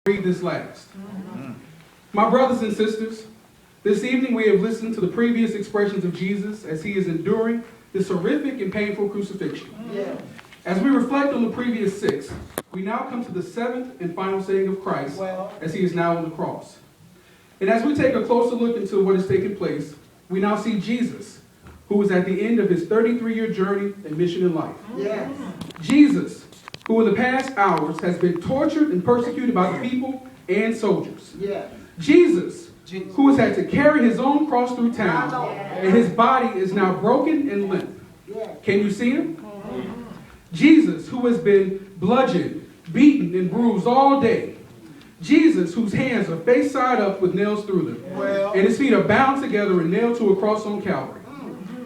read this last. My brothers and sisters, this evening we have listened to the previous expressions of Jesus as he is enduring this horrific and painful crucifixion. As we reflect on the previous 6, we now come to the 7th and final saying of Christ as he is now on the cross. And as we take a closer look into what has taken place, we now see Jesus, who is at the end of his 33-year journey and mission in life. Jesus, who in the past hours has been tortured and persecuted by the people and soldiers. Jesus, who has had to carry his own cross through town, and his body is now broken and limp. Can you see him? Jesus, who has been bludgeoned, beaten, and bruised all day. Jesus, whose hands are face side up with nails through them, and his feet are bound together and nailed to a cross on Calvary.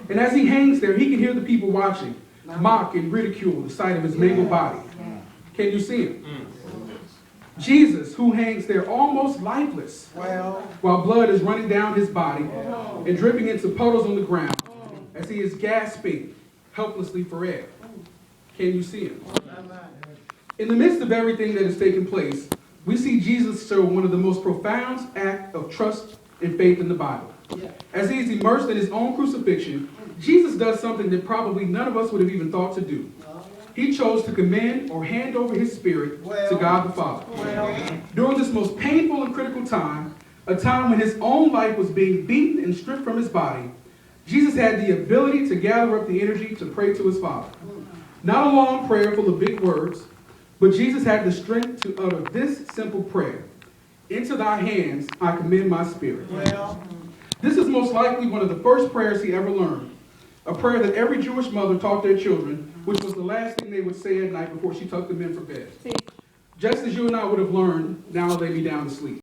And as he hangs there, he can hear the people watching, mock and ridicule the sight of his mangled body. Can you see him? Jesus, who hangs there almost lifeless, while blood is running down his body and dripping into puddles on the ground as he is gasping helplessly for air. Can you see him? In the midst of everything that has taken place, we see Jesus show one of the most profound acts of trust and faith in the Bible. As he is immersed in his own crucifixion, Jesus does something that probably none of us would have even thought to do. He chose to commend or hand over his spirit to God the Father. During this most painful and critical time, a time when his own life was being beaten and stripped from his body, Jesus had the ability to gather up the energy to pray to his Father. Not a long prayer full of big words, but Jesus had the strength to utter this simple prayer: "Into thy hands I commend my spirit." This is most likely one of the first prayers he ever learned, a prayer that every Jewish mother taught their children, which was the last thing they would say at night before she tucked them in for bed. Just as you and I would have learned, "Now lay me down to sleep."